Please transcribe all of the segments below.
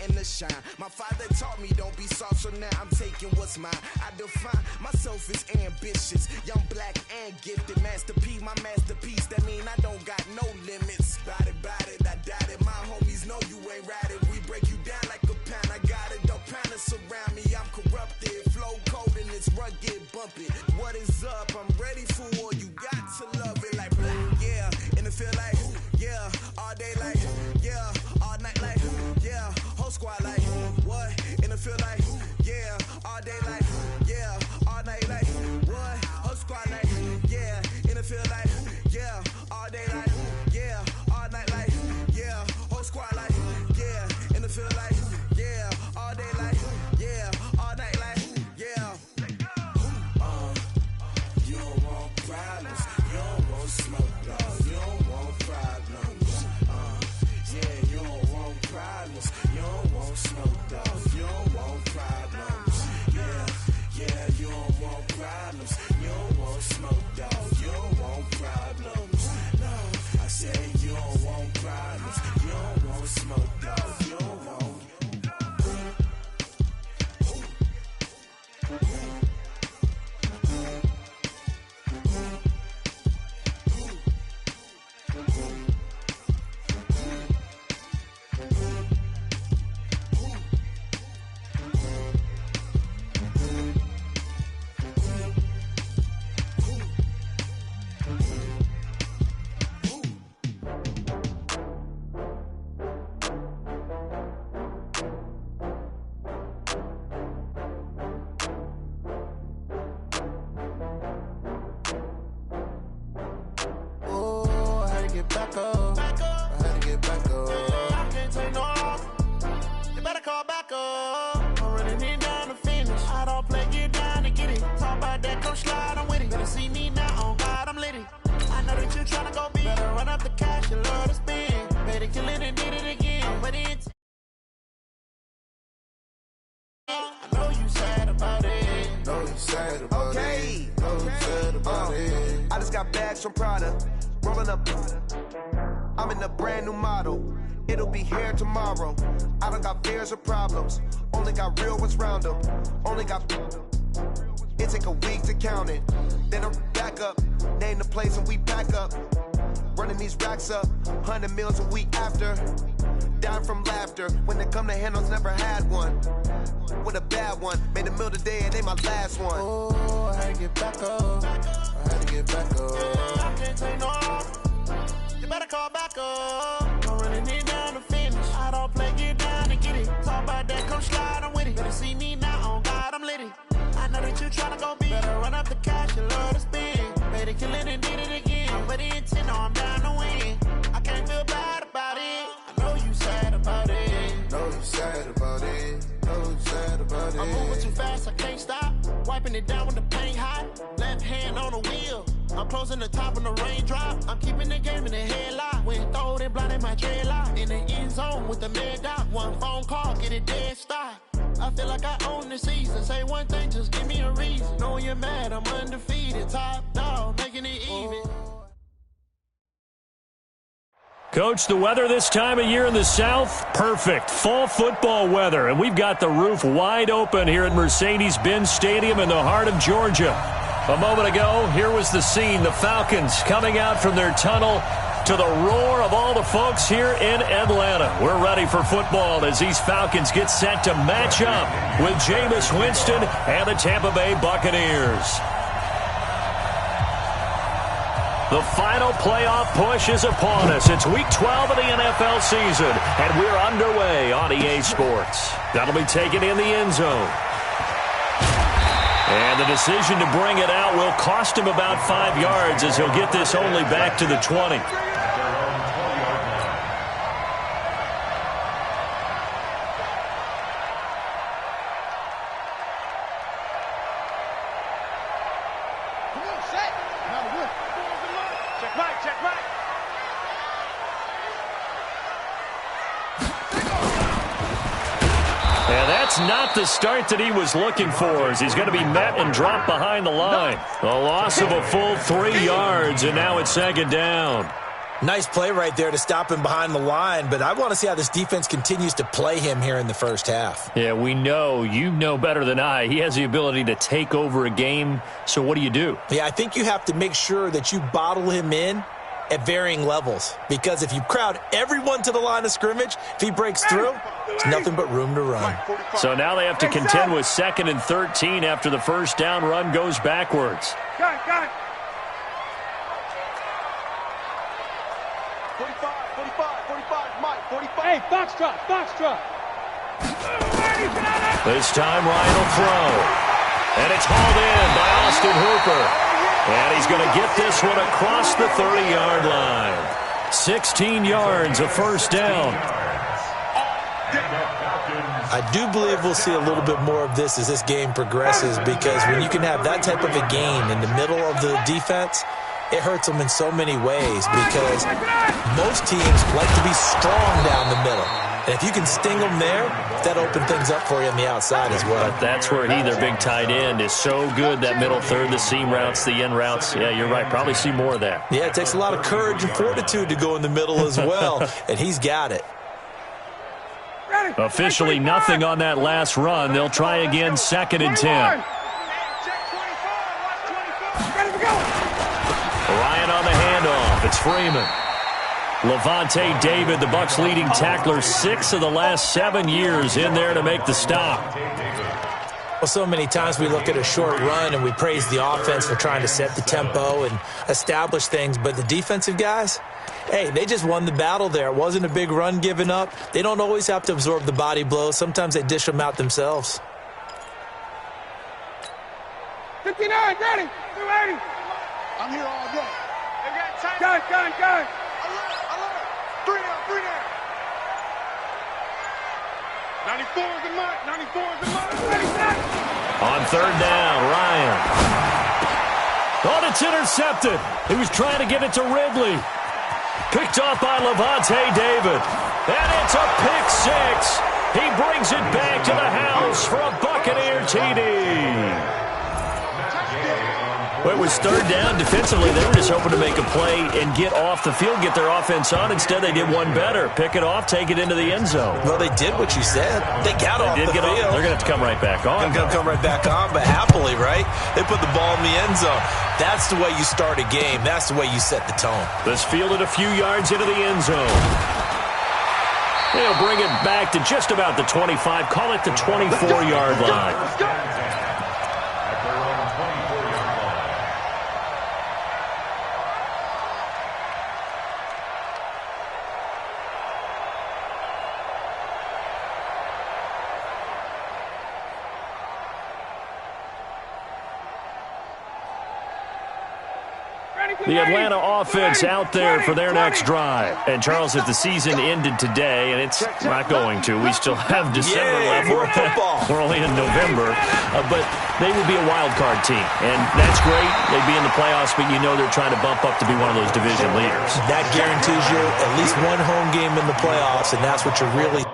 time to shine. My father taught me don't be soft, so now I'm taking what's mine. I define myself as ambitious, young, black, and gifted. Master P, my masterpiece, that mean I don't got no limits. Bout it, I doubt it. My homies know you ain't ride it. We break you down like a pound. I got it, don't pound to surround me. I'm corrupted, flow cold and it's rugged, bumpy. What is up? I'm ready for war. You got to love it like yeah, and it feel like yeah, all day like yeah, all night like yeah, whole squad like what? And it feel like yeah, all day like yeah, all night like what? Whole squad like yeah, and it feel like yeah, all day like yeah, all night like yeah, whole squad like yeah, and it feel like yeah, all day like yeah, all night like yeah. You don't want problems, you don't want smoke, dog. You don't want problems. Yeah, you don't want problems, you don't want smoke, dog. You don't want problems. Yeah, you don't want problems, you don't want smoke, dog. You don't want problems. No, I said you don't want problems, you don't want smoke, dog. You don't want. From Prada, rolling up. I'm in a brand new model. It'll be here tomorrow. I don't got fears or problems. Only got real ones round them. Only got. It take a week to count it. Then I back up. Name the place and we back up. Running these racks up. 100 meals a week after. Dying from laughter. When they come to handles, never had one. With a bad one. Made a meal today and ain't my last one. Oh, I had to get back up. I had to get back up. I can't take no off. You better call back up. I'm running it down to finish. I don't play, get down and get it. Talk about that, come slide, I'm with it. Better see me now, on God, I'm litty. I know that you tryna go big. Better run up the cash, you love to spend. Better kill it and did it again. But the intent, no, I'm down to win. I can't feel bad about it. I know you sad about it. Know you sad about it. Know you sad about it. I'm moving too fast, I can't stop. Wiping it down with the paint hot. Left hand on the wheel. I'm closing the top on the raindrop. I'm keeping the game in the headlock. When throwed and blinded my dreadlock. In the end zone with the mad dot. One phone call, get it dead stop. I feel like I own the season. Say one thing, just give me a reason. Knowing you're mad, I'm undefeated. Top dog, making it even. Coach, the weather this time of year in the South, perfect. Fall football weather, and we've got the roof wide open here at Mercedes-Benz Stadium in the heart of Georgia. A moment ago, here was the scene, the Falcons coming out from their tunnel to the roar of all the folks here in Atlanta. We're ready for football as these Falcons get set to match up with Jameis Winston and the Tampa Bay Buccaneers. The final playoff push is upon us. It's Week 12 of the NFL season, and we're underway on EA Sports. That'll be taken in the end zone. And the decision to bring it out will cost him about 5 yards as he'll get this only back to the 20. Not the start that he was looking for, as he's going to be met and dropped behind the line. A loss of a full 3 yards, and now it's second down. Nice play right there to stop him behind the line, but I want to see how this defense continues to play him here in the first half. Yeah, we know. You know better than I. He has the ability to take over a game, so what do you do? Yeah, I think you have to make sure that you bottle him in at varying levels, because if you crowd everyone to the line of scrimmage, if he breaks through, there's nothing but room to run. So now they have to contend with 2nd and 13 after the first down run goes backwards. Got it. 45, Mike, 45. Hey, Foxtrot. This time Ryan will throw. And it's hauled in by Austin Hooper. And he's going to get this one across the 30-yard line. 16 yards, a first down. I do believe we'll see a little bit more of this as this game progresses, because when you can have that type of a game in the middle of the defense, it hurts them in so many ways, because most teams like to be strong down the middle. And if you can sting them there, that opens things up for you on the outside as well. But that's where their big tight end, is so good, that middle third, the seam routes, the in routes. Yeah, you're right. Probably see more of that. Yeah, it takes a lot of courage and fortitude to go in the middle as well, and he's got it. Officially nothing on that last run. They'll try again, 2nd and 10. Ryan on the handoff. It's Freeman. Levante David, the Bucs' leading tackler, 6 of the last 7 years in there to make the stop. Well, so many times we look at a short run and we praise the offense for trying to set the tempo and establish things, but the defensive guys, hey, they just won the battle there. It wasn't a big run given up. They don't always have to absorb the body blows. Sometimes they dish them out themselves. 59, ready, 280. I'm here all day. Gun. 3 down. 94 is the mark. On 3rd down, Ryan. Oh, it's intercepted. He was trying to get it to Ridley. Picked off by Levante David. And it's a pick 6. He brings it back to the house for a Buccaneer TD. Well, it was 3rd down. Defensively, they were just hoping to make a play and get off the field, get their offense on. Instead, they did one better. Pick it off, take it into the end zone. Well, they did what you said. They got off the field. They're going to have to come right back on. They're going to come right back on, but happily, right? They put the ball in the end zone. That's the way you start a game. That's the way you set the tone. This fielded a few yards into the end zone. They'll bring it back to just about the 25. Call it the 24-yard line. The Atlanta offense out there for their next drive. And, Charles, if the season ended today, and it's not going to, we still have December left. We're only in November. But they would be a wild card team. And that's great. They'd be in the playoffs, but you know they're trying to bump up to be one of those division leaders. That guarantees you at least one home game in the playoffs, and that's what you're really...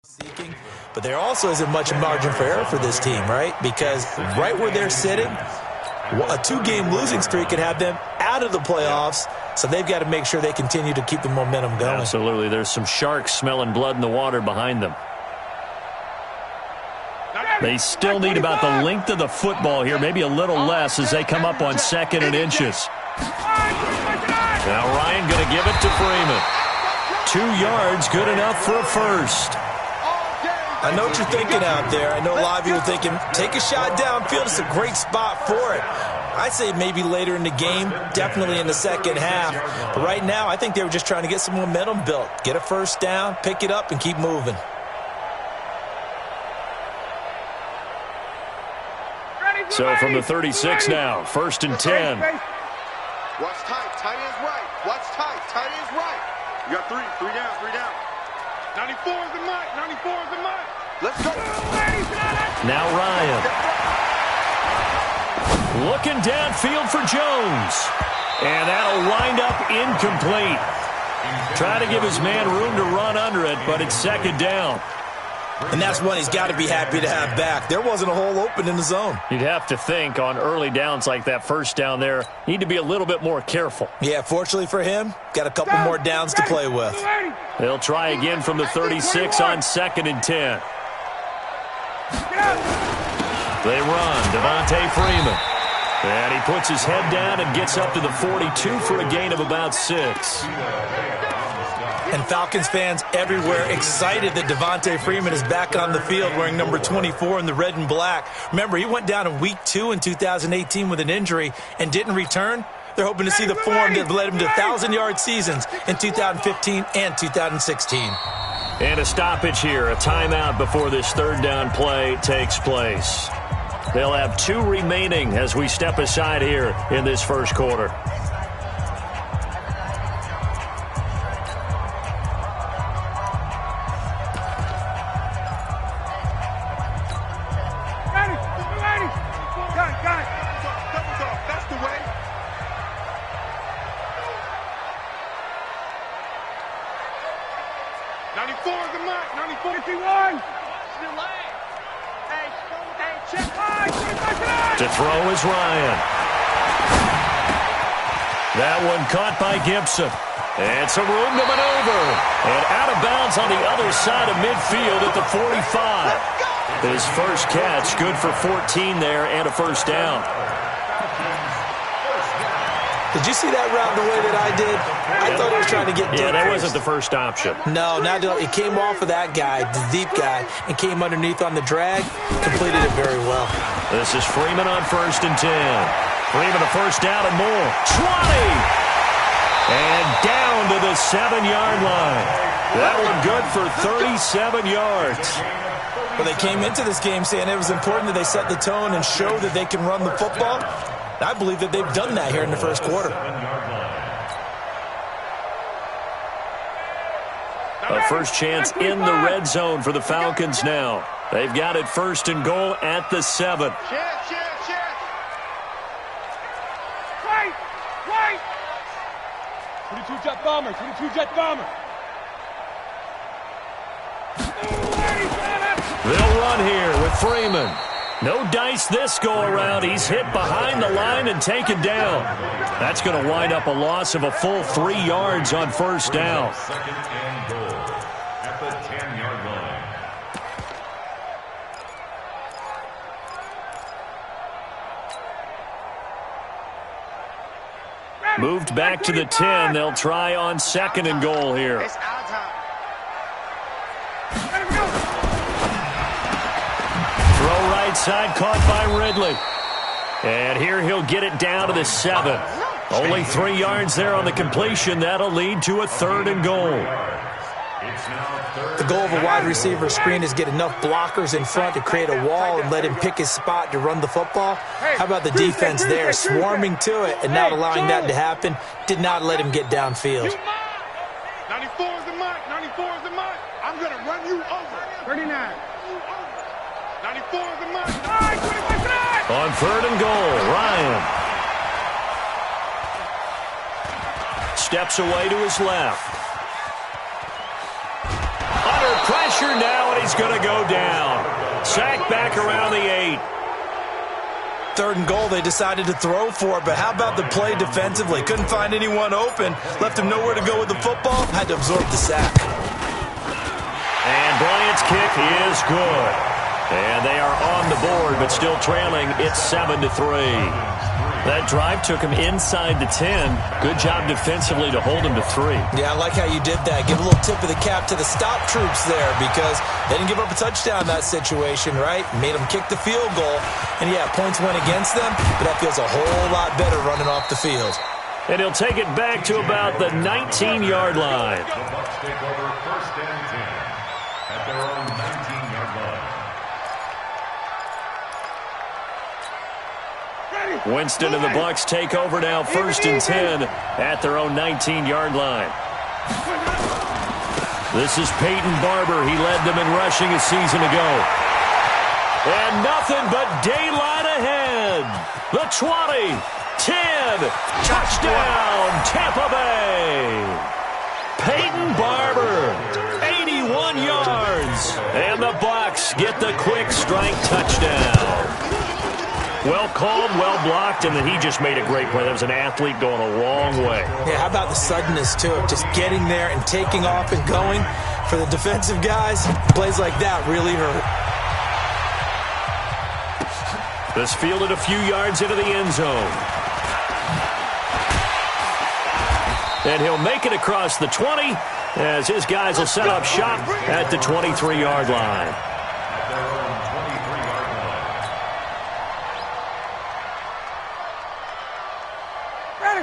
seeking, but there also isn't much margin for error for this team, right? Because right where they're sitting, a 2-game losing streak could have them out of the playoffs, so they've got to make sure they continue to keep the momentum going. Absolutely. There's some sharks smelling blood in the water behind them. They still need about the length of the football here, maybe a little less as they come up on 2nd and inches. Now Ryan going to give it to Freeman. 2 yards, good enough for a first. I know what you're thinking out there. I know a lot of you are thinking, take a shot downfield. It's a great spot for it. I'd say maybe later in the game, definitely in the second half. But right now, I think they were just trying to get some momentum built. Get a first down, pick it up, and keep moving. So from the 36 now, 1st and 10. Watch tight, tight ends right. Watch tight, tight ends right. You got 3 down, 3 down. 94 is the mark, 94 is the mark. Let's go. Now Ryan. Looking downfield for Jones. And that'll wind up incomplete. Try to give his man room to run under it, but it's 2nd down. And that's one he's got to be happy to have back. There wasn't a hole open in the zone. You'd have to think on early downs like that first down there, need to be a little bit more careful. Yeah, fortunately for him, got a couple more downs to play with. They'll try again from the 36 on 2nd and 10. They run, Devontae Freeman. And he puts his head down and gets up to the 42 for a gain of about 6. And Falcons fans everywhere excited that Devontae Freeman is back on the field wearing number 24 in the red and black. Remember, he went down in week 2 in 2018 with an injury and didn't return. They're hoping to see the form that led him to 1,000-yard seasons in 2015 and 2016. And a stoppage here, a timeout before this 3rd down play takes place. They'll have 2 remaining as we step aside here in this first quarter. To throw is Ryan. That one caught by Gibson. And some room to maneuver. And out of bounds on the other side of midfield at the 45. His first catch, good for 14 there and a first down. Did you see that route the way that I did? I thought he was trying to get deep. Yeah, that wasn't the first option. No, it came off of that guy, the deep guy, and came underneath on the drag. Completed it very well. This is Freeman on 1st and 10. Freeman a first down and more. 20! And down to the 7-yard line. That one good for 37 yards. Well, they came into this game saying it was important that they set the tone and show that they can run the football. I believe that they've done that here in the first quarter. A first chance in the red zone for the Falcons now. They've got it 1st and goal at the 7. Chance. Right. 22 jet bomber, 22 jet bomber. They'll run here with Freeman. No dice this go-around. He's hit behind the line and taken down. That's going to wind up a loss of a full 3 yards on 1st down. 2nd and goal at the 10-yard line. Moved back to the 10. They'll try on 2nd and goal here. It's our time. Throw right side, caught by Ridley. And here he'll get it down to the 7. Only 3 yards there on the completion. That'll lead to a 3rd and goal. The goal of a wide receiver screen is get enough blockers in front to create a wall and let him pick his spot to run the football. How about the defense there, swarming to it and not allowing that to happen? Did not let him get downfield. 94 is the mark, 94 is the mark. I'm going to run you over. 39. 94 is the mark. On 3rd and goal, Ryan steps away to his left. Under pressure now, and he's going to go down. Sacked back around the 8. 3rd and goal, they decided to throw for it, but how about the play defensively? Couldn't find anyone open, left him nowhere to go with the football, had to absorb the sack. And Bryant's kick is good. And they are on the board, but still trailing. It's 7-3. That drive took him inside the 10. Good job defensively to hold him to 3. Yeah, I like how you did that. Give a little tip of the cap to the stop troops there because they didn't give up a touchdown in that situation, right? Made them kick the field goal. And, yeah, points went against them, but that feels a whole lot better running off the field. And he'll take it back to about the 19-yard line. The Bucs take over 1st and 10 at their own 19-yard line. Winston and the Bucs take over now 1st and 10 at their own 19-yard line. This is Peyton Barber. He led them in rushing a season ago. And nothing but daylight ahead. The 20, 10, touchdown, Tampa Bay. Peyton Barber, 81 yards. And the Bucs get the quick strike touchdown. Well called, well blocked, and then he just made a great play. That was an athlete going a long way. Yeah, how about the suddenness to it? Just getting there and taking off and going. For the defensive guys, plays like that really hurt. This fielded a few yards into the end zone. And he'll make it across the 20 as his guys will set up shop at the 23-yard line.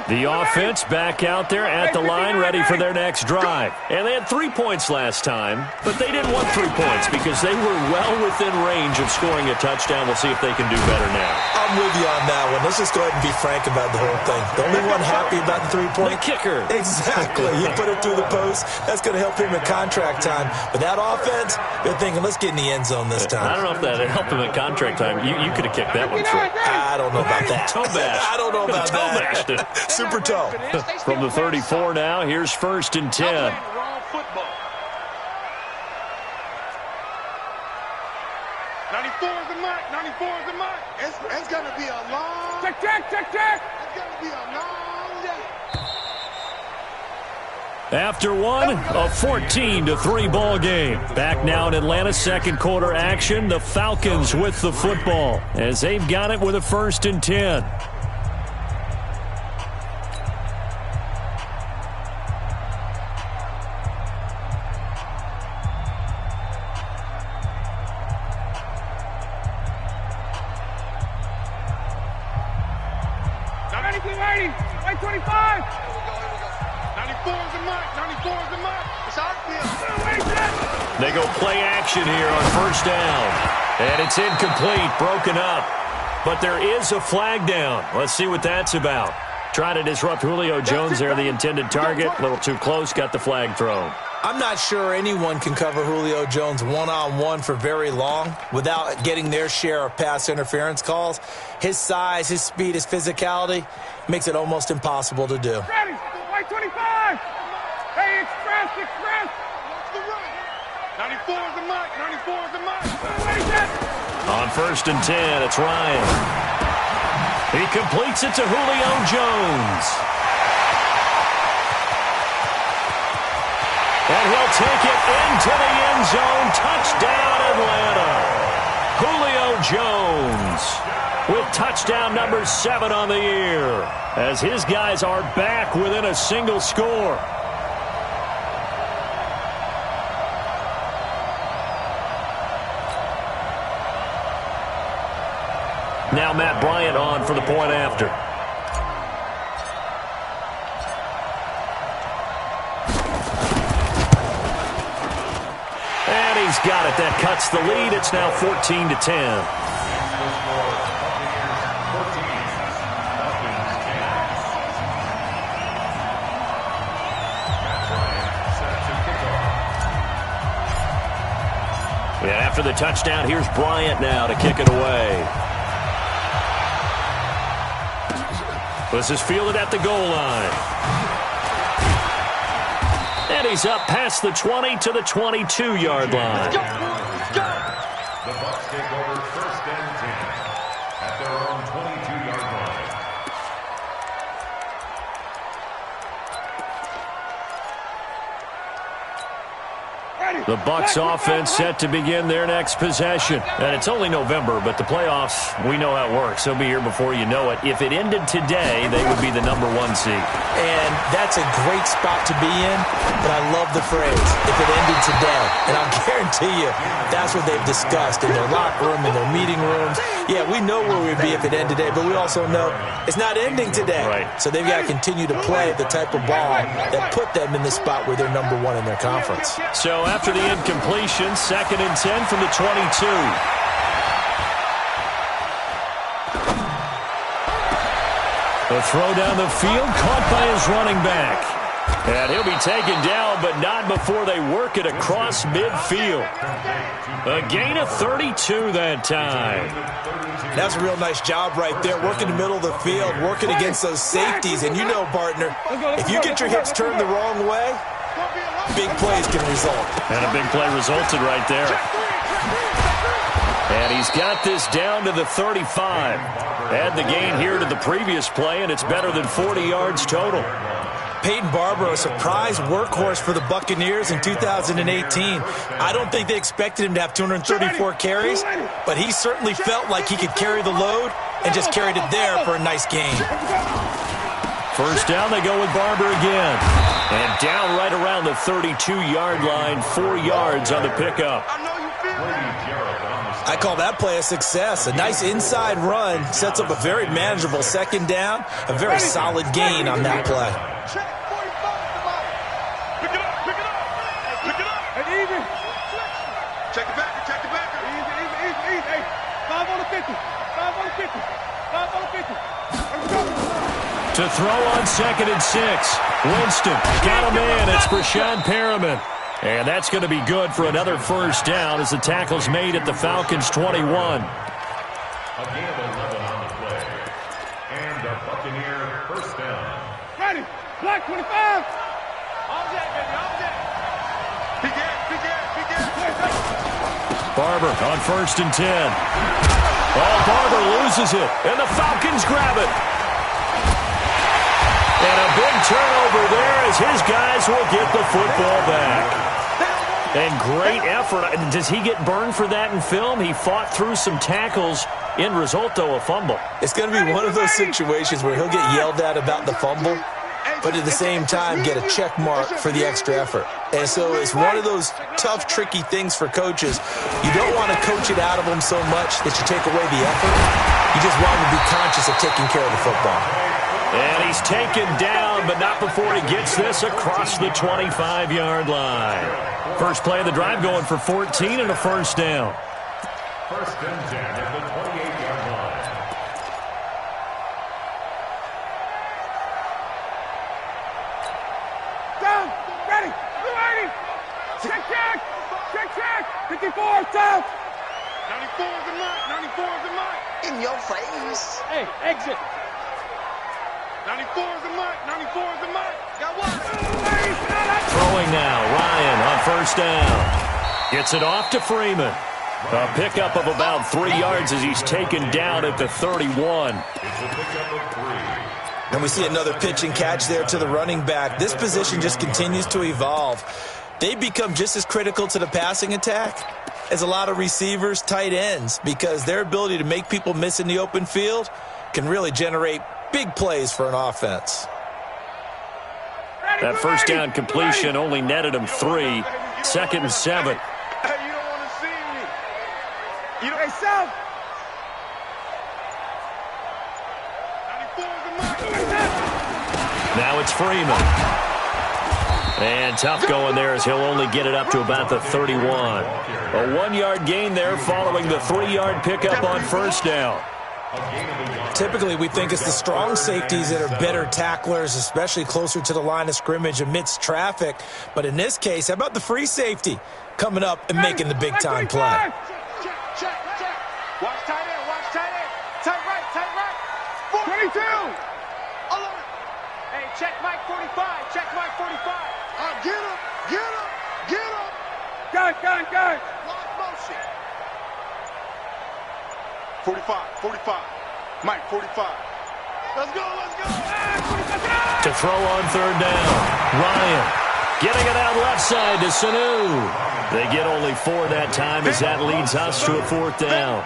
The offense back out there at the line, ready for their next drive. And they had 3 points last time, but they didn't want 3 points because they were well within range of scoring a touchdown. We'll see if they can do better now. I'm with you on that one. Let's just go ahead and be frank about the whole thing. The only one happy about the 3-point? The kicker. Exactly. You put it through the post. That's going to help him in contract time. But that offense, they're thinking, let's get in the end zone this time. I don't know if that helped him in contract time. You could have kicked that one through. I don't know about that. Toe bash. I don't know about Toe bashed it. Super toe. From the 34 now, here's 1st and 10. 94 is the mark. 94 is the mark. It's going to be a long... Check. It's going to be a long day. After one, a 14-3 ball game. Back now in Atlanta, second quarter action. The Falcons with the football as they've got it with a 1st and 10. White 25. Here we go. 94 is the mark. 94 is the mark. It's outfield. They go play action here on 1st down. And it's incomplete, broken up. But there is a flag down. Let's see what that's about. Trying to disrupt Julio Jones there, the intended target. A little too close, got the flag thrown. I'm not sure anyone can cover Julio Jones one-on-one for very long without getting their share of pass interference calls. His size, his speed, his physicality makes it almost impossible to do. Ready, white 25. Hey, express. Watch the right. 94 is the mark. 94 is the mark. On 1st and 10, it's Ryan. He completes it to Julio Jones. And he'll take it into the end zone. Touchdown, Atlanta. Julio Jones with touchdown number 7 on the year as his guys are back within a single score. Now Matt Bryant on for the point after. And he's got it. That cuts the lead. It's now 14-10. And after the touchdown, here's Bryant now to kick it away. This is fielded at the goal line. And he's up past the 20 to the 22-yard line. The Bucs take over 1st and 10 at their own 22-yard line. The Bucs offense set to begin their next possession. And it's only November, but the playoffs, we know how it works. They'll be here before you know it. If it ended today, they would be the #1 seed. And that's a great spot to be in, but I love the phrase, if it ended today. And I'll guarantee you, that's what they've discussed in their locker room, in their meeting rooms. Yeah, we know where we'd be if it ended today, but we also know it's not ending today. Right. So they've got to continue to play the type of ball that put them in the spot where they're #1 in their conference. So after the incompletion, 2nd and 10 from the 22. The throw down the field, caught by his running back. And he'll be taken down, but not before they work it across midfield. A gain of 32 that time. That's a real nice job right there, working the middle of the field, working against those safeties. And you know, partner, if you get your hips turned the wrong way, big plays can result. And a big play resulted right there. And he's got this down to the 35. Add the gain here to the previous play, and it's better than 40 yards total. Peyton Barber, a surprise workhorse for the Buccaneers in 2018. I don't think they expected him to have 234 carries, but he certainly felt like he could carry the load and just carried it there for a nice gain. First down, they go with Barber again. And down right around the 32-yard line, 4 yards on the pickup. I call that play a success. A nice inside run sets up a very manageable 2nd down. A very solid gain on that play. Check the backer, check the backer. Easy. 5 on the 50. 5 on the 50. 5 on the 50. To throw on 2nd and 6. Winston got a man. It's Brashad Perriman. And that's going to be good for another first down as the tackle's made at the Falcons' 21. A gain of 11 on the play. And the Buccaneer first down. Ready. Black 25. All day, baby. All day. Big gas. Barber on 1st and 10. Oh, Barber loses it, and the Falcons grab it. And a big turnover there as his guys will get the football back. And great effort. Does he get burned for that in film? He fought through some tackles. End result, though, a fumble. It's going to be one of those situations where he'll get yelled at about the fumble, but at the same time get a check mark for the extra effort. And so it's one of those tough, tricky things for coaches. You don't want to coach it out of them so much that you take away the effort. You just want them to be conscious of taking care of the football. And he's taken down, but not before he gets this across the 25-yard line. First play of the drive going for 14 and a first down. First and 10 at the 28-yard line. Down. Ready. 280. Check. 54. Down. 94 is the mark. 94 is the mark. In your face. Hey, exit. 94 is the mark. 94 is the mark. Got one. Throwing now, Ryan on first down. Gets it off to Freeman. A pickup of about 3 yards as he's taken down at the 31. It's a pickup of 3. And we see another pitch and catch there to the running back. This position just continues to evolve. They become just as critical to the passing attack as a lot of receivers, tight ends, because their ability to make people miss in the open field can really generate big plays for an offense. That first down completion only netted him 3. 2nd and 7. Hey, you don't want to see me. You don't. Hey, South. 94 is the mark. Now it's Freeman. And tough going there as he'll only get it up to about the 31. A 1-yard gain there following the 3-yard pickup on first down. Typically, we think it's the strong safeties that are better tacklers, especially closer to the line of scrimmage amidst traffic. But in this case, how about the free safety coming up and making the big-time play? Check. Watch tight end. Tight right. 22. Hey, check Mike 45. Get him. Gun. Lock motion. 45. Mike, 45. Let's go. To throw on third down, Ryan. Getting it out left side to Sanu. They get only 4 that time as that leads us to a 4th down.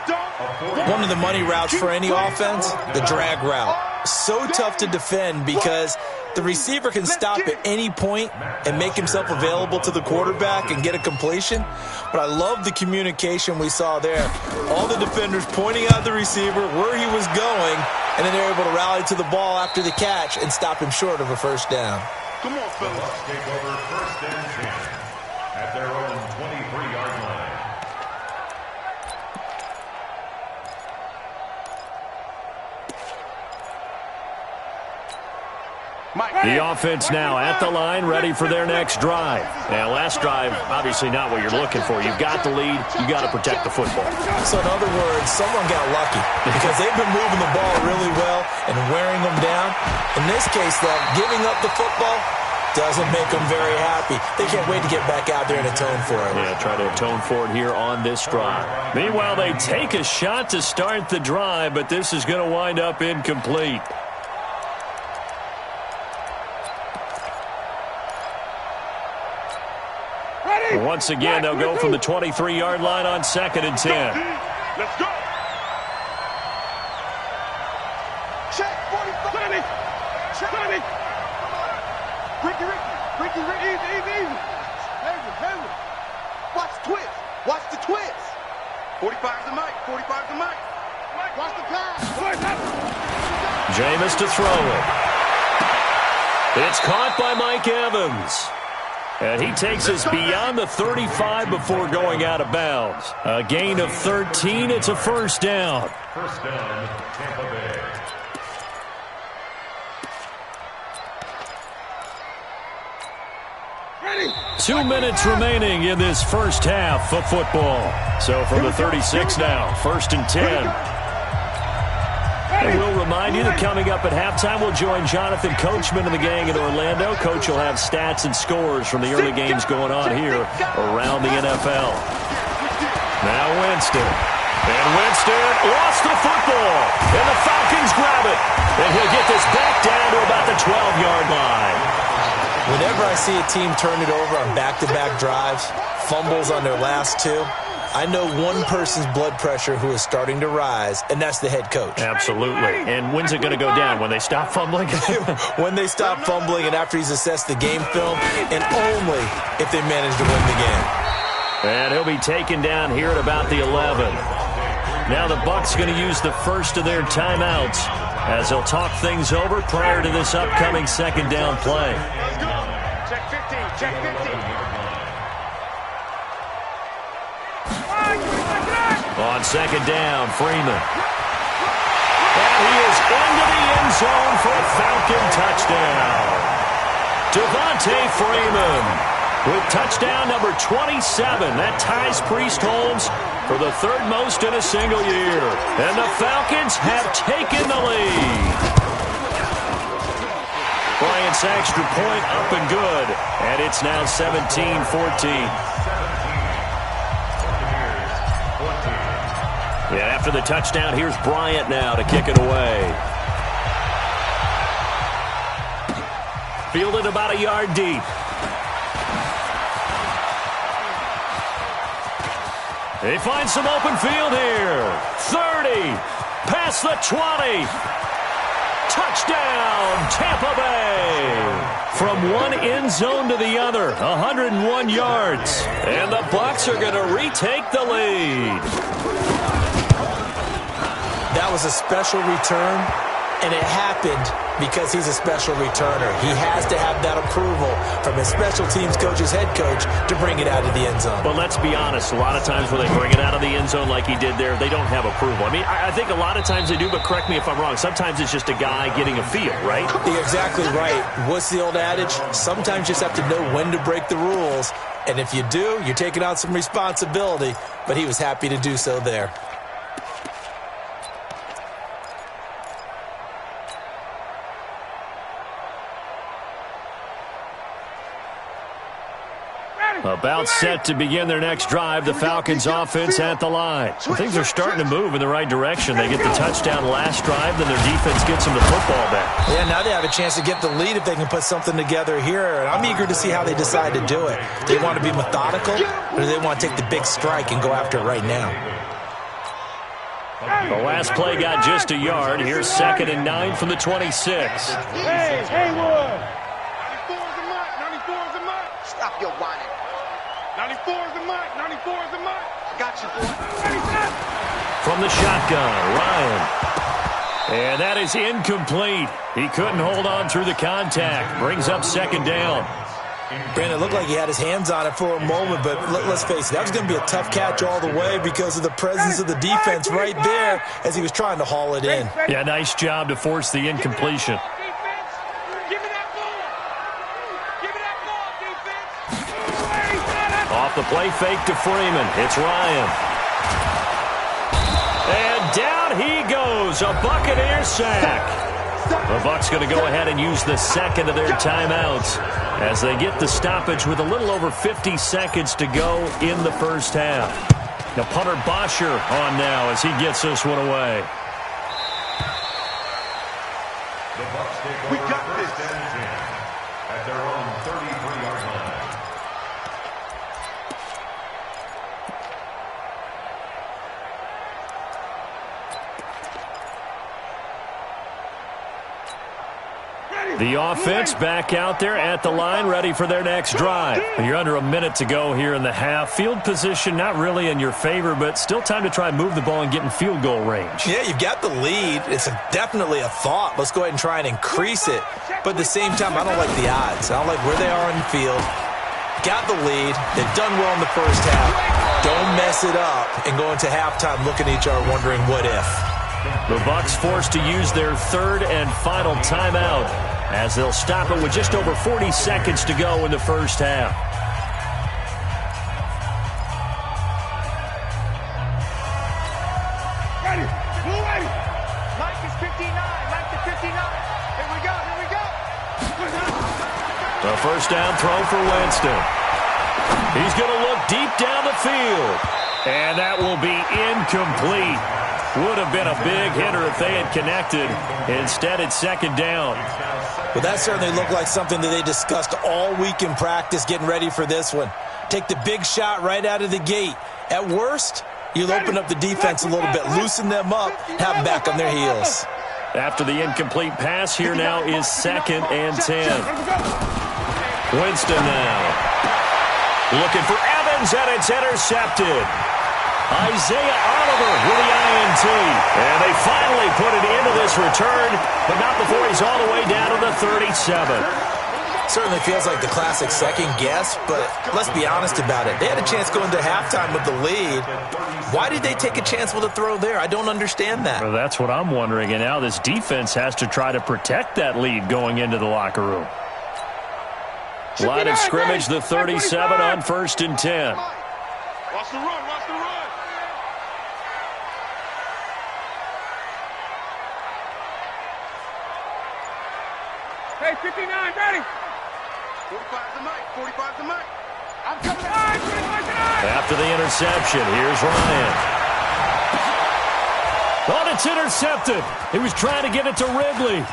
One of the money routes for any offense, the drag route. So tough to defend because the receiver can stop at any point and make himself available to the quarterback and get a completion. But I love the communication we saw there. All the defenders pointing out the receiver, where he was going, and then they're able to rally to the ball after the catch and stop him short of a 1st down. Come on, fellas. Bucks take over 1st and 10 at their own 23-yard line. The offense now at the line, ready for their next drive. Now, last drive, obviously not what you're looking for. You've got the lead. You've got to protect the football. So, in other words, someone got lucky because they've been moving the ball really well and wearing them down. In this case, though, giving up the football doesn't make them very happy. They can't wait to get back out there and atone for it. Yeah, try to atone for it here on this drive. Meanwhile, they take a shot to start the drive, but this is going to wind up incomplete. Once again, they'll go from the 23-yard line on 2nd and 10. Let's go. Check 45. Check. Ricky, easy. Heavy. Watch the twist. 45's the mic. Watch the pass. Jameis to throw it. It's caught by Mike Evans. And he takes us beyond the 35 before going out of bounds. A gain of 13. It's a 1st down. 1st down, Tampa Bay. Ready. 2 minutes remaining in this 1st half of football. So from the 36 now, 1st and 10. And we'll remind you that coming up at halftime, we'll join Jonathan Coachman and the gang in Orlando. Coach will have stats and scores from the early games going on here around the NFL. Now Winston. And Winston lost the football. And the Falcons grab it. And he'll get this back down to about the 12-yard line. Whenever I see a team turn it over on back-to-back drives, fumbles on their last 2, I know one person's blood pressure who is starting to rise, and that's the head coach. Absolutely. And when's it going to go down? When they stop fumbling? When they stop fumbling and after he's assessed the game film, and only if they manage to win the game. And he'll be taken down here at about the 11. Now the Bucs going to use the first of their timeouts as they'll talk things over prior to this upcoming 2nd down play. Check 15. On 2nd down, Freeman. And he is into the end zone for a Falcon touchdown. Devontae Freeman with touchdown number 27. That ties Priest Holmes for the 3rd most in a single year. And the Falcons have taken the lead. Bryant's extra point up and good. And it's now 17-14. Yeah, after the touchdown, here's Bryant now to kick it away. Fielded about a yard deep. They find some open field here. 30, past the 20. Touchdown, Tampa Bay. From one end zone to the other, 101 yards. And the Bucs are going to retake the lead. That was a special return, and it happened because he's a special returner. He has to have that approval from his special teams coach's head coach to bring it out of the end zone. But let's be honest, a lot of times when they bring it out of the end zone like he did there, they don't have approval. I mean, I think a lot of times they do, but correct me if I'm wrong. Sometimes it's just a guy getting a feel, right? You're exactly right. What's the old adage? Sometimes you just have to know when to break the rules, and if you do, you're taking on some responsibility, but he was happy to do so there. About set to begin their next drive, the Falcons offense at the line. Well, things are starting to move in the right direction. They get the touchdown last drive, then their defense gets them the football back. Yeah, now they have a chance to get the lead if they can put something together here. And I'm eager to see how they decide to do it. They want to be methodical, or do they want to take the big strike and go after it right now? The last play got just a yard. Here's 2nd and 9 from the 26. Hey, Haywood! 94 is the mark. 94 is the mark. Stop your whining. 94 is the mark. 94 is the mark. Got you, boy. From the shotgun, Ryan. And that is incomplete. He couldn't hold on through the contact. Brings up 2nd down. Brandon, it looked like he had his hands on it for a moment, but let's face it, that was going to be a tough catch all the way because of the presence of the defense right there as he was trying to haul it in. Yeah, nice job to force the incompletion. Off the play fake to Freeman. It's Ryan. And down he goes. A Buccaneer sack. The Bucs going to go ahead and use the second of their timeouts as they get the stoppage with a little over 50 seconds to go in the first half. Now punter Bosher on now as he gets this one away. The Bucs take over first and 10 at their own 33-yard line. The offense back out there at the line, ready for their next drive. You're under a minute to go here in the half. Field position not really in your favor, but still time to try and move the ball and get in field goal range. Yeah, you've got the lead. It's definitely a thought. Let's go ahead and try and increase it. But at the same time, I don't like the odds. I don't like where they are on the field. Got the lead. They've done well in the first half. Don't mess it up and go into halftime looking at each other wondering what if. The Bucs forced to use their third and final timeout as they'll stop it with just over 40 seconds to go in the first half. Ready. Ready. Mike is 59. Mike is 59. Here we go. Here we go. The first down throw for Winston. He's going to look deep down the field. And that will be incomplete. Would have been a big hitter if they had connected. Instead, it's 2nd down. Well, that certainly looked like something that they discussed all week in practice getting ready for this one. Take the big shot right out of the gate. At worst, you'll open up the defense a little bit, loosen them up, have them back on their heels. After the incomplete pass, here now is 2nd and 10. Winston now. Looking for Evans, and it's intercepted. Isaiah Oliver with the INT. And they finally put it into this return, but not before he's all the way down to the 37. Certainly feels like the classic second guess, but let's be honest about it. They had a chance going to halftime with the lead. Why did they take a chance with a throw there? I don't understand that. Well, that's what I'm wondering, and now this defense has to try to protect that lead going into the locker room. Line of scrimmage, the 37 on 1st and 10. Watch the run. Watch the run. Hey, 59, ready. 45 to Mike. 45 to Mike. I'm coming out. After the interception, here's Ryan. Oh, it's intercepted. He was trying to get it to Ridley.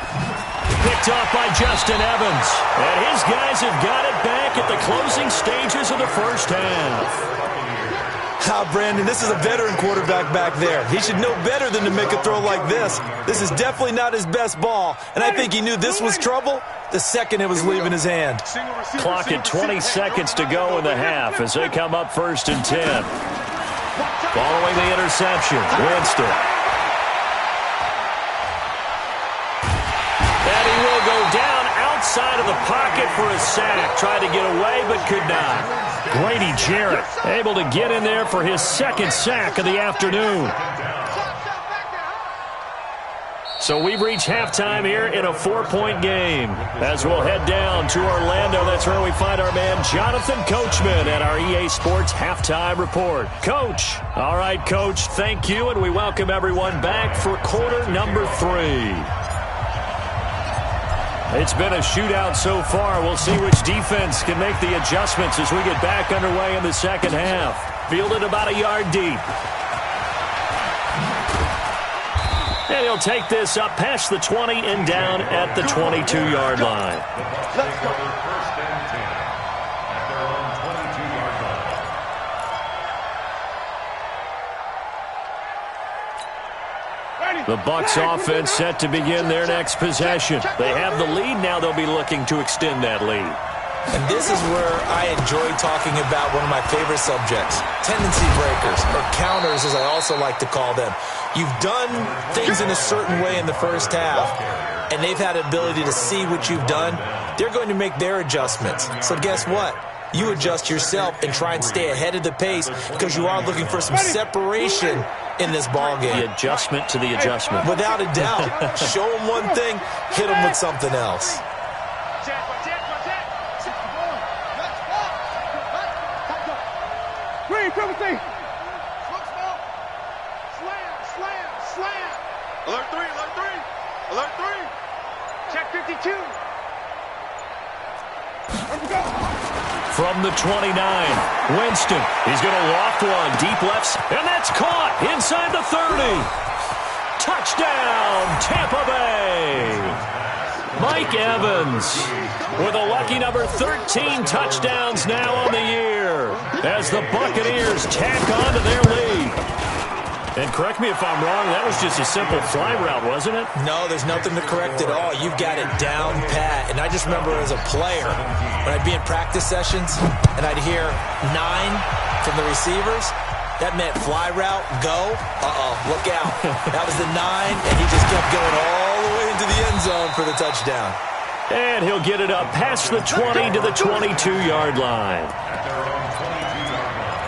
Picked off by Justin Evans. And his guys have got it back at the closing stages of the first half. Brandon, this is a veteran quarterback back there. He should know better than to make a throw like this. This is definitely not his best ball, and I think he knew this was trouble the second it was leaving his hand. Clock at 20 seconds to go in the half as they come up 1st and 10. Following the interception, Winston. And he will go down outside of the pocket for a sack. Tried to get away, but could not. Grady Jarrett able to get in there for his 2nd sack of the afternoon. So we've reached halftime here in a 4-point game. As we'll head down to Orlando, that's where we find our man Jonathan Coachman at our EA Sports Halftime Report. Coach. All right, Coach, thank you, and we welcome everyone back for quarter number 3. It's been a shootout so far. We'll see which defense can make the adjustments as we get back underway in the second half. Fielded about a yard deep. And he'll take this up past the 20 and down at the 22-yard line. Let's go. First and 10 at their own 22-yard line. The Bucs offense set to begin their next possession. They have the lead. Now they'll be looking to extend that lead. And this is where I enjoy talking about one of my favorite subjects, tendency breakers, or counters as I also like to call them. You've done things in a certain way in the first half, and they've had the ability to see what you've done. They're going to make their adjustments. So guess what? You adjust yourself and try and stay ahead of the pace because you are looking for some separation in this ball game. The adjustment to the adjustment. Without a doubt. Show them one thing, hit them with something else. Alert 3, alert 3, alert 3. Check 52. From the 29, Winston. He's going to loft one, deep left, and that's caught inside the 30. Touchdown, Tampa Bay. Mike Evans with a lucky number 13 touchdowns now on the year as the Buccaneers tack on to their lead. And correct me if I'm wrong, that was just a simple fly route, wasn't it? No, there's nothing to correct at all. You've got it down pat. And I just remember as a player, when I'd be in practice sessions and I'd hear 9 from the receivers, that meant fly route, go. Look out. That was the 9, and he just kept going all the way into the end zone for the touchdown. And he'll get it up past the 20 to the 22-yard line. At their own 22-yard line.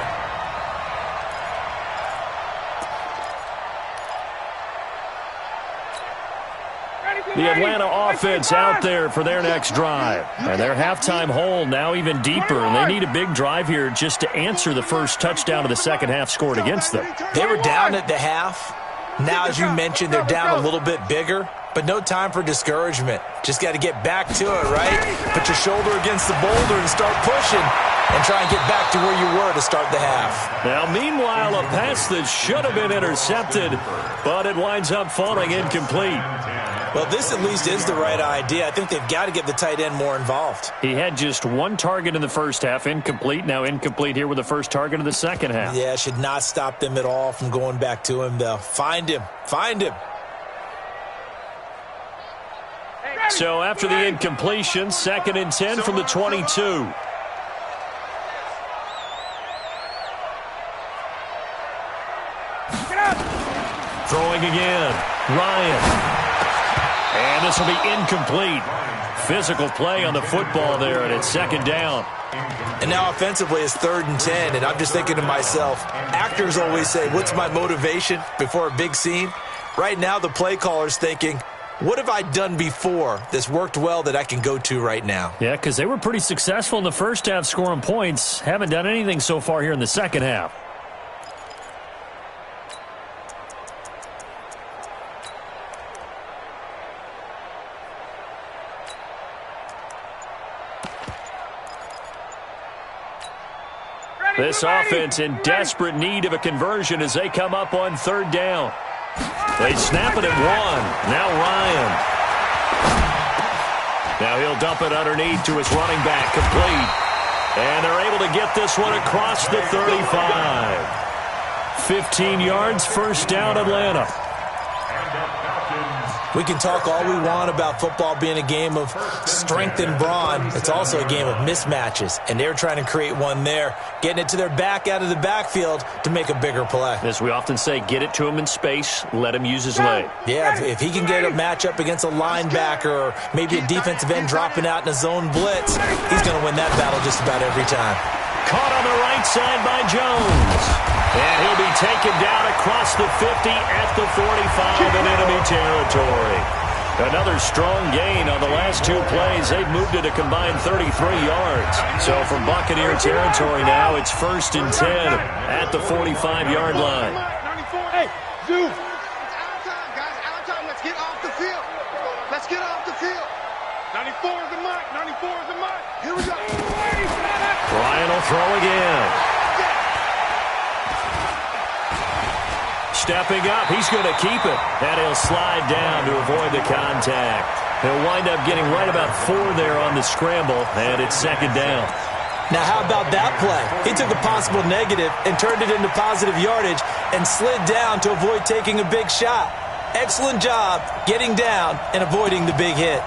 The Atlanta offense out there for their next drive. And their halftime hole now even deeper, and they need a big drive here just to answer the first touchdown of the second half scored against them. They were down at the half. Now, as you mentioned, they're down a little bit bigger, but no time for discouragement. Just got to get back to it, right? Put your shoulder against the boulder and start pushing and try and get back to where you were to start the half. Now, meanwhile, a pass that should have been intercepted, but it winds up falling incomplete. Well, this at least is the right idea. I think they've got to get the tight end more involved. He had just one target in the first half, incomplete. Now incomplete here with the first target of the second half. Yeah, should not stop them at all from going back to him, though. Find him. Find him. So after the incompletion, 2nd and 10 from the 22. Throwing again. Ryan. And this will be incomplete. Physical play on the football there, and it's 2nd down. And now offensively it's 3rd and 10, and I'm just thinking to myself, actors always say, what's my motivation before a big scene? Right now the play caller's thinking, what have I done before that's worked well that I can go to right now? Yeah, because they were pretty successful in the first half scoring points. Haven't done anything so far here in the second half. This offense in desperate need of a conversion as they come up on 3rd down. They snap it at 1. Now Ryan. Now he'll dump it underneath to his running back, complete. And they're able to get this one across the 35. 15 yards, 1st down, Atlanta. We can talk all we want about football being a game of strength and brawn. It's also a game of mismatches, and they're trying to create one there, getting it to their back out of the backfield to make a bigger play. As we often say, get it to him in space, let him use his leg. Yeah, if he can get a matchup against a linebacker or maybe a defensive end dropping out in a zone blitz, he's going to win that battle just about every time. Caught on the right side by Jones. And he'll be taken down across the 50 at the 45 in enemy territory. Another strong gain on the last 2 plays. They've moved it a combined 33 yards. So from Buccaneer territory now, it's 1st and 10 at the 45-yard line. Hey, Zoo. It's our time, guys. Our time. Let's get off the field. Let's get off the field. 94 is the mark. 94 is the mark. Here we go. Ryan will throw again. Stepping up, he's going to keep it. And he'll slide down to avoid the contact. He'll wind up getting right about 4 there on the scramble, and it's second down. Now, how about that play? He took a possible negative and turned it into positive yardage and slid down to avoid taking a big shot. Excellent job getting down and avoiding the big hit.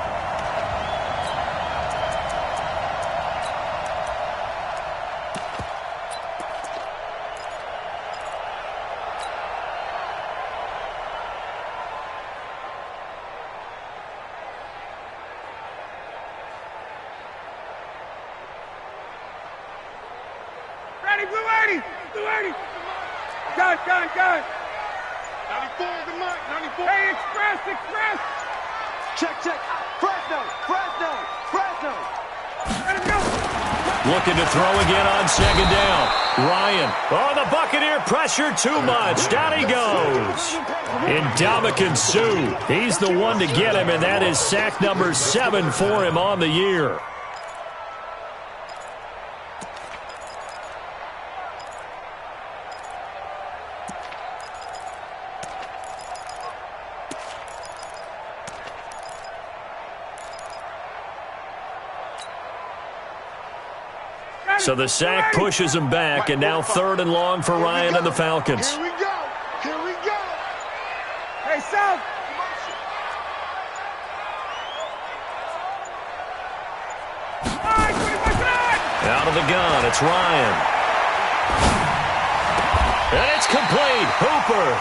Gun. 94 is the mark. 94. Hey, express. Check. Fresno. Let him go. Looking to throw again on second down. Ryan. Oh, the Buccaneer pressure too much. Down he goes. Ndamukong Suh. He's the one to get him, and that is sack number 7 for him on the year. So the sack pushes him back, and now 3rd and long for Ryan and the Falcons. Here we go. Hey, South. Out of the gun, it's Ryan. And it's complete. Hooper.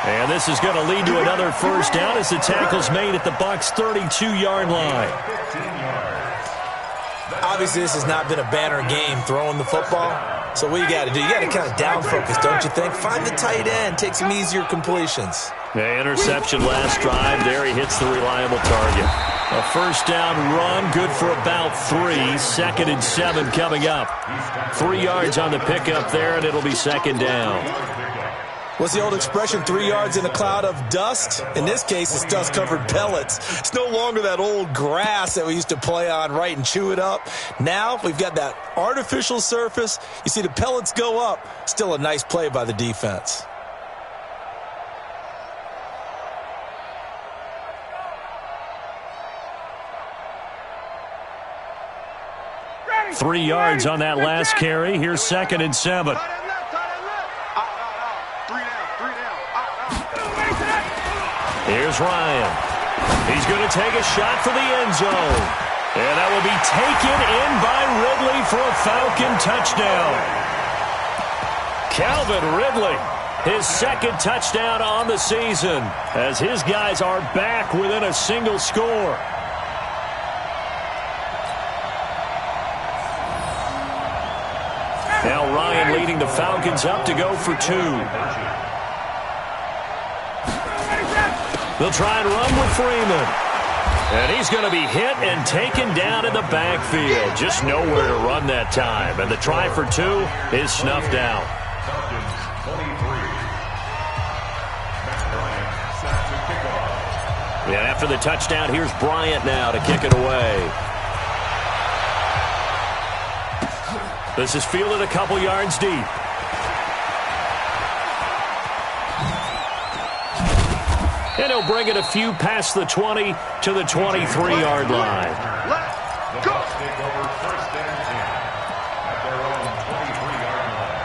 And this is going to lead to another first down as the tackle's made at the Bucs' 32-yard line. Obviously, this has not been a banner game throwing the football. So what you got to do, you got to kind of down focus, don't you think? Find the tight end, take some easier completions. The interception last drive. There he hits the reliable target. A first down run, good for about 3. 2nd and 7 coming up. 3 yards on the pickup there, and it'll be second down. What's the old expression, 3 yards in a cloud of dust? In this case, it's dust-covered pellets. It's no longer that old grass that we used to play on, right, and chew it up. Now we've got that artificial surface. You see the pellets go up. Still a nice play by the defense. Ready. 3 yards on that last carry. Here's 2nd and 7. Here's Ryan. He's going to take a shot for the end zone. And that will be taken in by Ridley for a Falcon touchdown. Calvin Ridley, his 2nd touchdown on the season, as his guys are back within a single score. Now Ryan leading the Falcons up to go for 2. They'll try and run with Freeman. And he's going to be hit and taken down in the backfield. Just nowhere to run that time. And the try for 2 is snuffed out. And after the touchdown, here's Bryant now to kick it away. This is fielded a couple yards deep. And he'll bring it a few past the 20 to the 23-yard line. Let's go. Take over 1st and 10 at their own 23-yard line.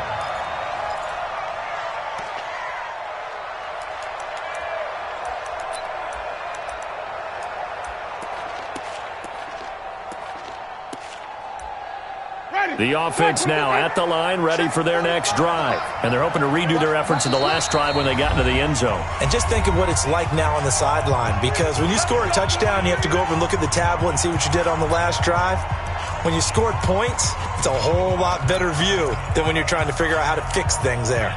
The offense now at the line, ready for their next drive. And they're hoping to redo their efforts in the last drive when they got into the end zone. And just think of what it's like now on the sideline, because when you score a touchdown, you have to go over and look at the tablet and see what you did on the last drive. When you scored points, it's a whole lot better view than when you're trying to figure out how to fix things there.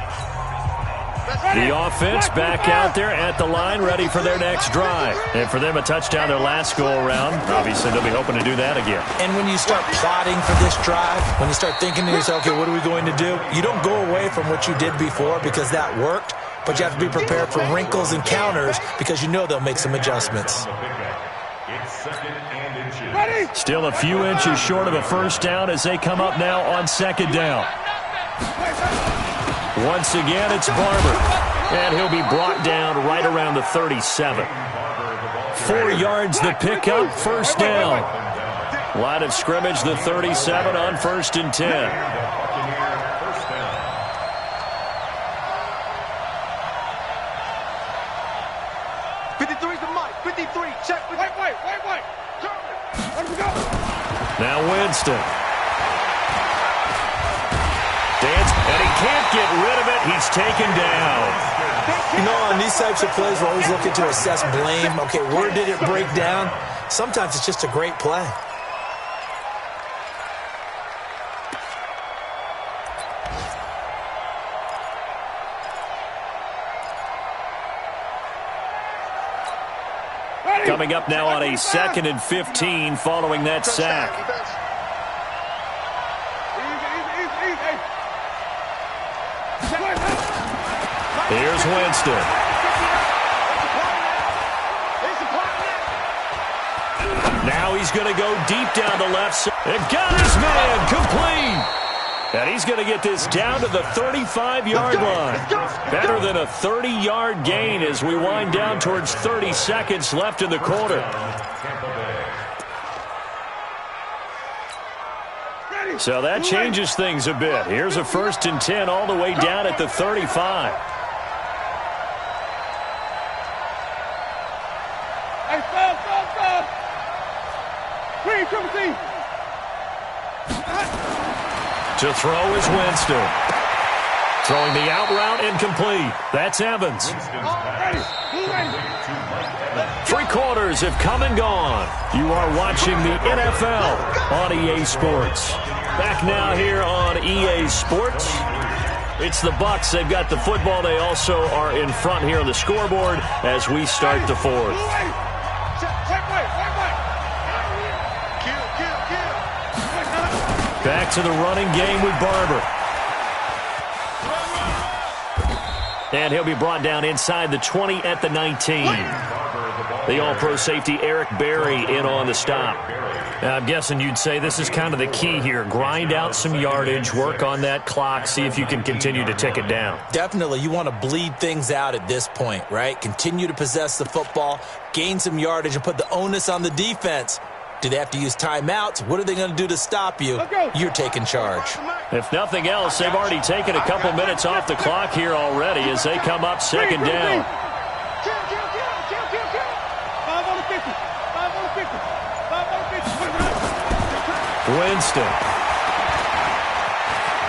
The offense back out there at the line, ready for their next drive. And for them, a touchdown their last go-around. Obviously, they'll be hoping to do that again. And when you start plotting for this drive, when you start thinking to yourself, okay, what are we going to do? You don't go away from what you did before because that worked, but you have to be prepared for wrinkles and counters because you know they'll make some adjustments. It's 2nd and inches. Still a few inches short of a first down as they come up now on 2nd down. Once again, it's Barber. And he'll be brought down right around the 37. 4 yards the pickup, first down. Line of scrimmage, the 37 on 1st and 10. 53's the mic. 53, check. Wait. Now Winston. Dance, and he can't get rid of it. He's taken down. You know, on these types of plays, we're always looking to assess blame. Okay, where did it break down? Sometimes it's just a great play. Coming up now on a 2nd and 15 following that sack. Here's Winston. Now he's going to go deep down the left side. And got his man complete. And he's going to get this down to the 35-yard line. Better than a 30-yard gain as we wind down towards 30 seconds left in the quarter. So that changes things a bit. Here's a 1st and 10 all the way down at the 35. To throw is Winston. Throwing the out route incomplete. That's Evans. 3 quarters have come and gone. You are watching the NFL on EA Sports. Back now here on EA Sports. It's the Bucs. They've got the football. They also are in front here on the scoreboard as we start the 4th. Back to the running game with Barber. And he'll be brought down inside the 20 at the 19. The all-pro safety Eric Berry in on the stop. Now, I'm guessing you'd say this is kind of the key here. Grind out some yardage, work on that clock, see if you can continue to tick it down. Definitely. You want to bleed things out at this point, right? Continue to possess the football, gain some yardage, and put the onus on the defense. Do they have to use timeouts? What are they going to do to stop you? You're taking charge. If nothing else, they've already taken a couple minutes off the clock here already as they come up 2nd down. Winston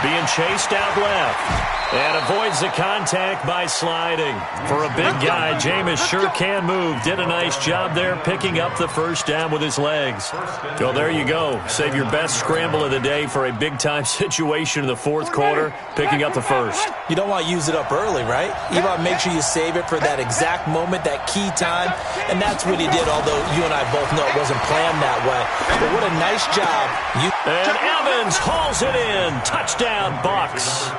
being chased out left. And avoids the contact by sliding. For a big guy, Jameis sure can move. Did a nice job there picking up the first down with his legs. Well, there you go. Save your best scramble of the day for a big-time situation in the 4th quarter, picking up the first. You don't want to use it up early, right? You want to make sure you save it for that exact moment, that key time. And that's what he did, although you and I both know it wasn't planned that way. But what a nice job. And Evans hauls it in. Touchdown, Bucs.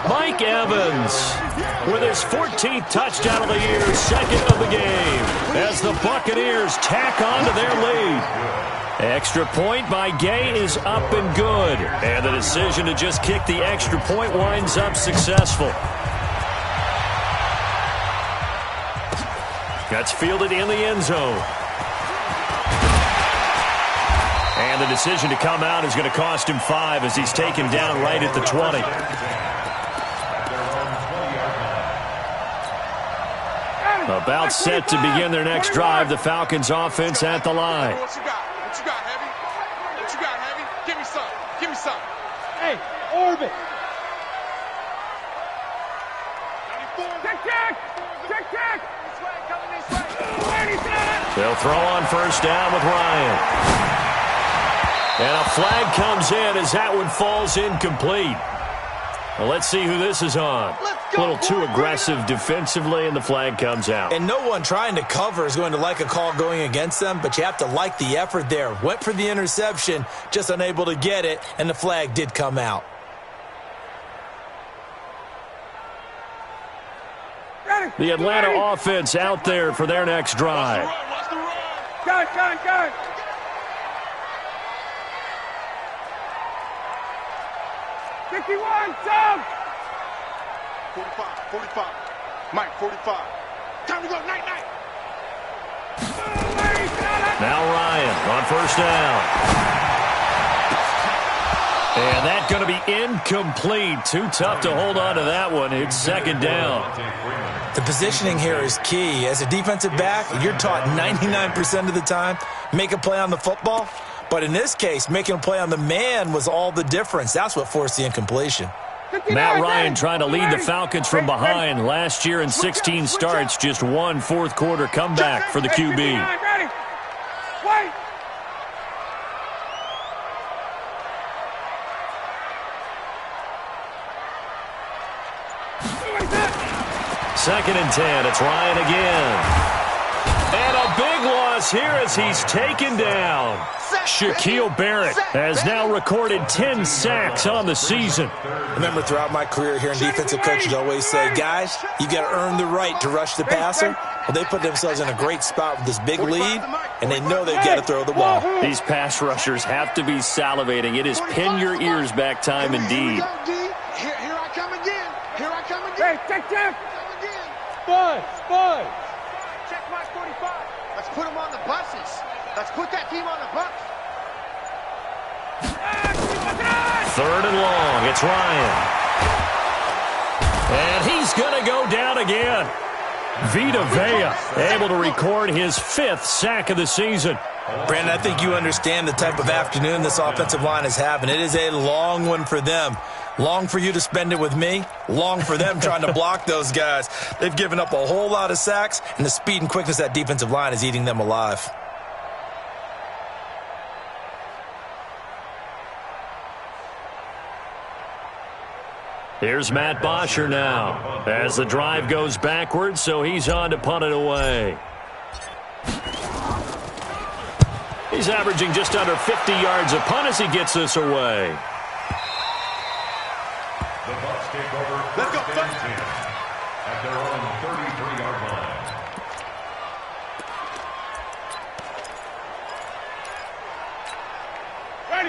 Mike Evans with his 14th touchdown of the year, 2nd of the game, as the Buccaneers tack on to their lead. Extra point by Gay is up and good, and the decision to just kick the extra point winds up successful. That's fielded in the end zone. And the decision to come out is going to cost him 5 as he's taken down right at the 20. About set to begin their next drive. The Falcons offense at the line. What you got? What you got, Heavy? What you got, Heavy? Give me some. Give me some. Hey, orbit. 94. Check. Coming this way. They'll throw on first down with Ryan. And a flag comes in as that one falls incomplete. Well, let's see who this is on. A little too aggressive defensively, and the flag comes out. And no one trying to cover is going to like a call going against them, but you have to like the effort there. Went for the interception, just unable to get it, and the flag did come out. The Atlanta offense out there for their next drive. Gun. 51, jump! 45. Mike, 45. Time to go, night. Now Ryan on first down. And that's going to be incomplete. Too tough to hold on to that one. It's second down. The positioning here is key. As a defensive back, you're taught 99% of the time, make a play on the football. But in this case, making a play on the man was all the difference. That's what forced the incompletion. Matt Ryan trying to lead the Falcons from behind. Last year in 16 starts, just one fourth-quarter comeback for the QB. Ready. Wait. Second and 10. It's Ryan again. And a big loss here as he's taken down. Shaquille Barrett has now recorded 10 sacks on the season. Remember, throughout my career here in defensive coaches always say, guys, you got to earn the right to rush the passer. Well, they put themselves in a great spot with this big lead, and they know they've got to throw the ball. These pass rushers have to be salivating. It is pin your ears back time indeed. Here I come again. Hey, check. Spud. Check my 45. Let's put them on the buses. Let's put that team on the bus. Third and long. It's Ryan. And he's going to go down again. Vita Vea able to record his 5th sack of the season. Brandon, I think you understand the type of afternoon this offensive line is having. It is a long one for them. Long for you to spend it with me. Long for them trying to block those guys. They've given up a whole lot of sacks, and the speed and quickness of that defensive line is eating them alive. Here's Matt Bosher now as the drive goes backwards, so he's on to punt it away. He's averaging just under 50 yards a punt as he gets this away. The Bucs take over. Let's go, first and 10 at their own 33-yard line.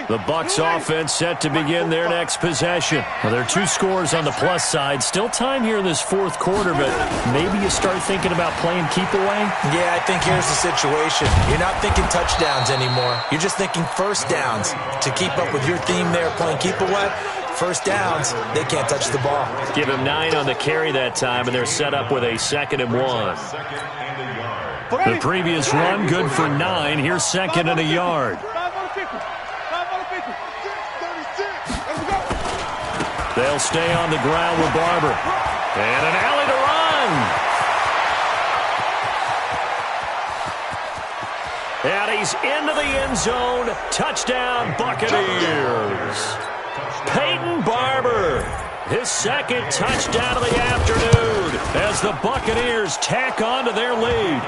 The Bucs offense set to begin their next possession. Well, there are 2 scores on the plus side. Still time here in this fourth quarter, but maybe you start thinking about playing keep away? Yeah, I think here's the situation. You're not thinking touchdowns anymore. You're just thinking first downs. To keep up with your theme there, playing keep away, first downs, they can't touch the ball. Give him 9 on the carry that time, and they're set up with a 2nd and 1. Second and a yard. The previous run good for 9. Here's 2nd and a yard. They'll stay on the ground with Barber. And an alley to run. And he's into the end zone. Touchdown, Buccaneers. Peyton Barber, his 2nd touchdown of the afternoon as the Buccaneers tack on to their lead.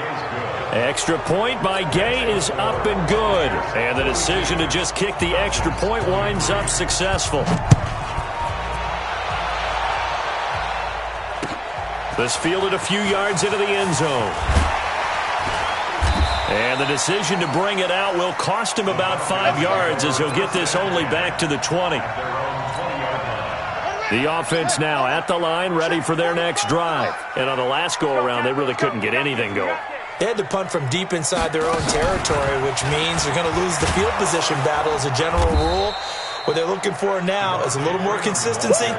Extra point by Gay is up and good. And the decision to just kick the extra point winds up successful. This fielded a few yards into the end zone. And the decision to bring it out will cost him about 5 yards as he'll get this only back to the 20. The offense now at the line, ready for their next drive. And on the last go-around, they really couldn't get anything going. They had to punt from deep inside their own territory, which means they're going to lose the field position battle as a general rule. What they're looking for now is a little more consistency,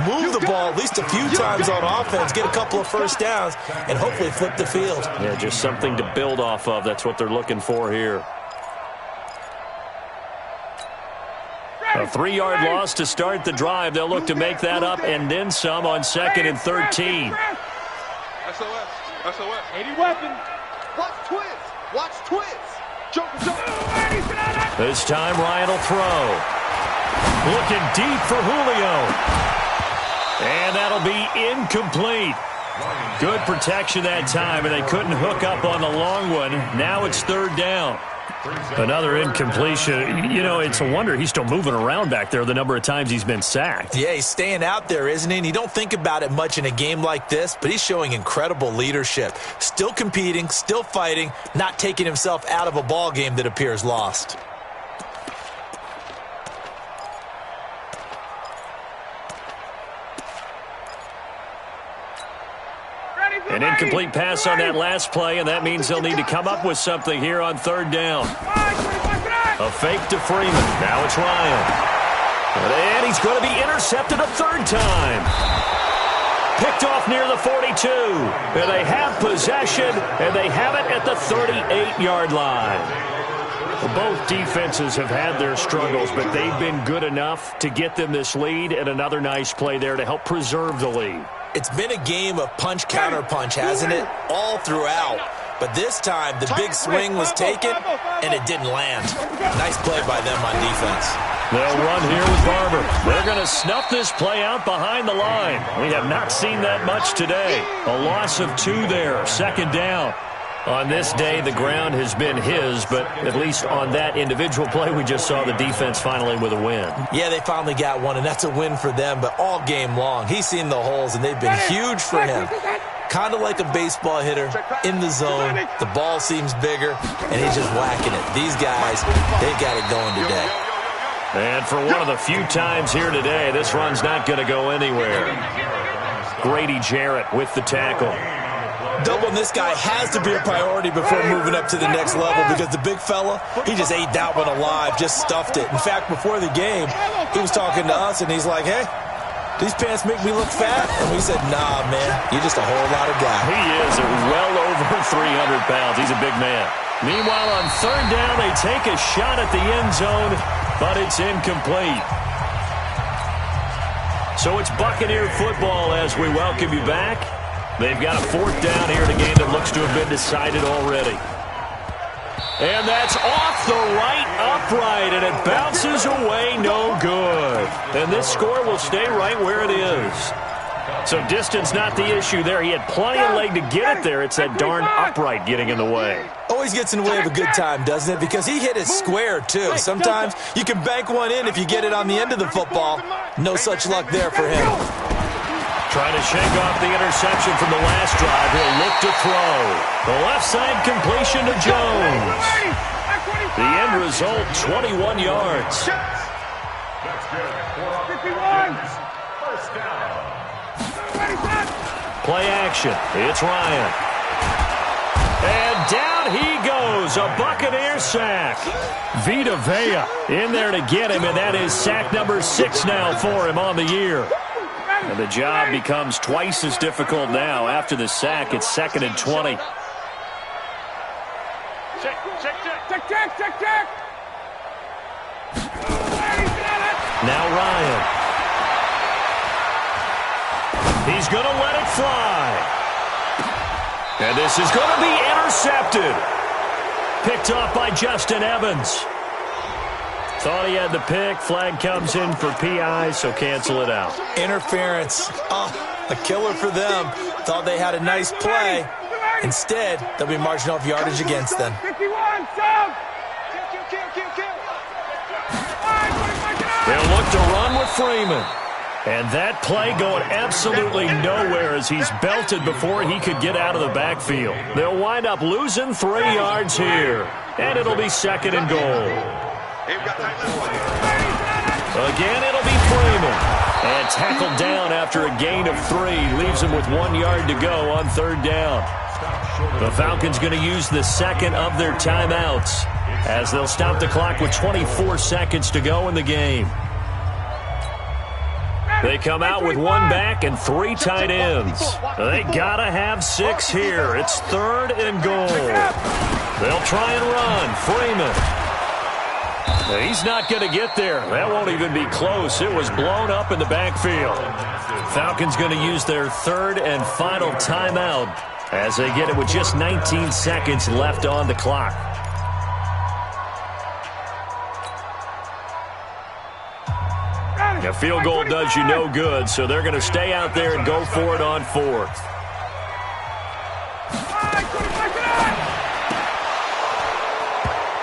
move the ball at least a few times on offense, get a couple of first downs, and hopefully flip the field. Yeah, just something to build off of. That's what they're looking for here. A 3-yard loss to start the drive. They'll look to make that up and then some on 2nd and 13. SOS. 80 weapons. Watch twins. Jump. This time Ryan will throw. Looking deep for Julio. And that'll be incomplete. Good protection that time, and they couldn't hook up on the long one. Now it's 3rd down. Another incompletion. You know, it's a wonder he's still moving around back there the number of times he's been sacked. Yeah, he's staying out there, isn't he? And you don't think about it much in a game like this, but he's showing incredible leadership. Still competing, still fighting, not taking himself out of a ball game that appears lost. An incomplete pass on that last play, and that means they'll need to come up with something here on third down. A fake to Freeman. Now it's Ryan. And he's going to be intercepted a third time. Picked off near the 42. And they have possession, and they have it at the 38-yard line. Both defenses have had their struggles, but they've been good enough to get them this lead, and another nice play there to help preserve the lead. It's been a game of punch-counter-punch, hasn't it? All throughout. But this time, the big swing was taken, and it didn't land. Nice play by them on defense. They'll run here with Barber. They're going to snuff this play out behind the line. We have not seen that much today. A loss of 2 there, second down. On this day, the ground has been his, but at least on that individual play, we just saw the defense finally with a win. Yeah, they finally got one, and that's a win for them, but all game long, he's seen the holes, and they've been huge for him. Kind of like a baseball hitter in the zone. The ball seems bigger, and he's just whacking it. These guys, they've got it going today. And for one of the few times here today, this run's not going to go anywhere. Grady Jarrett with the tackle. Doubling this guy has to be a priority before moving up to the next level because the big fella, he just ate that one alive, just stuffed it. In fact, before the game, he was talking to us, and he's like, hey, these pants make me look fat? And we said, nah, man, you're just a whole lot of guy. He is well over 300 pounds. He's a big man. Meanwhile, on third down, they take a shot at the end zone, but it's incomplete. So it's Buccaneer football as we welcome you back. They've got a fourth down here in a game that looks to have been decided already. And that's off the right upright, and it bounces away, no good. And this score will stay right where it is. So distance not the issue there. He had plenty of leg to get it there. It's that darn upright getting in the way. Always gets in the way of a good time, doesn't it? Because he hit it square, too. Sometimes you can bank one in if you get it on the end of the football. No such luck there for him. Trying to shake off the interception from the last drive. He'll look to throw. The left side completion to Jones. The end result, 21 yards. Play action. It's Ryan. And down he goes. A Buccaneer sack. Vita Vea in there to get him, and that is sack number 6 now for him on the year. And the job becomes twice as difficult now. After the sack, it's 2nd and 20. Check. Now Ryan. He's going to let it fly. And this is going to be intercepted. Picked off by Justin Evans. Thought he had the pick. Flag comes in for PI, so cancel it out. Interference. A killer for them. Thought they had a nice play. Instead, they'll be marching off yardage against them. 51, sub. They'll look to run with Freeman. And that play going absolutely nowhere as he's belted before he could get out of the backfield. They'll wind up losing 3 yards here. And it'll be 2nd and goal. Again, it'll be Freeman. And tackled down after a gain of 3. Leaves him with 1 yard to go on third down. The Falcons going to use the second of their timeouts as they'll stop the clock with 24 seconds to go in the game. They come out with 1 back and 3 tight ends. They got to have 6 here. It's 3rd and goal. They'll try and run. Freeman. He's not going to get there. That won't even be close. It was blown up in the backfield. Falcons going to use their 3rd and final timeout as they get it with just 19 seconds left on the clock. A field goal does you no good, so they're going to stay out there and go for it on 4th.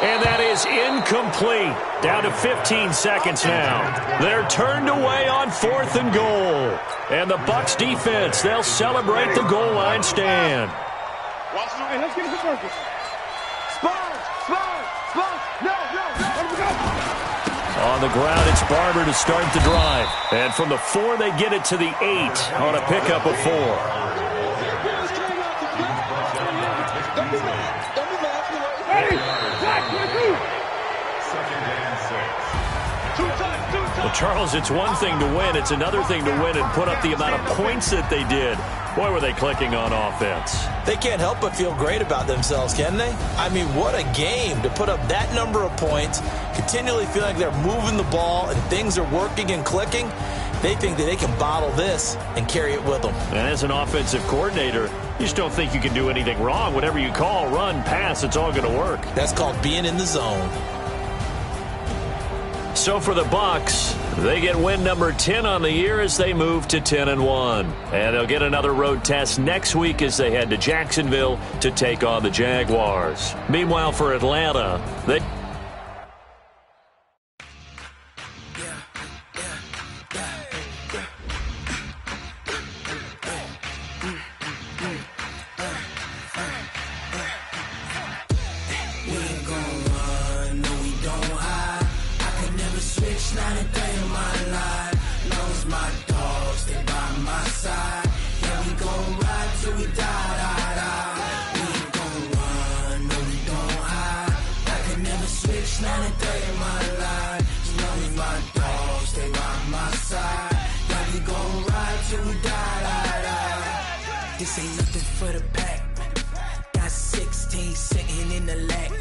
And that is incomplete. Down to 15 seconds now. They're turned away on 4th and goal. And the Bucs defense, they'll celebrate the goal line stand. Hey, let's get it to Burgess. On the ground, it's Barber to start the drive. And from the 4, they get it to the 8 on a pickup of 4. Well, Charles, it's one thing to win. It's another thing to win and put up the amount of points that they did. Boy, were they clicking on offense. They can't help but feel great about themselves, can they? I mean, what a game to put up that number of points, continually feel like they're moving the ball and things are working and clicking. They think that they can bottle this and carry it with them. And as an offensive coordinator, you just don't think you can do anything wrong. Whatever you call, run, pass, it's all going to work. That's called being in the zone. So for the Bucs, they get win number 10 on the year as they move to 10-1. And they'll get another road test next week as they head to Jacksonville to take on the Jaguars. Meanwhile, for Atlanta, they... This ain't nothing for the pack. Got 16 sitting in the lag.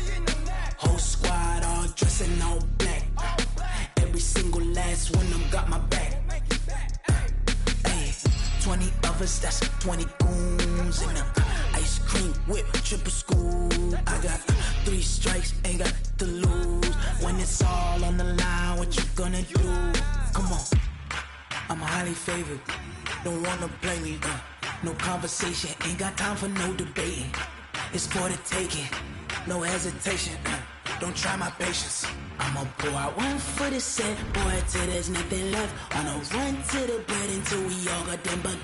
Whole squad all dressing all black. Every single last one of them got my back. Hey, 20 of us, that's 20 goons in the ice cream whip, triple scoop. I got 3 strikes, ain't got to lose. When it's all on the line, what you gonna do? Come on, I'm highly favored. Don't wanna play me, no conversation, ain't got time for no debating. It's for the taking, no hesitation. Don't try my patience. I'ma pour out one for the set, boy, till there's nothing left. On a run to the bread until we all got them back.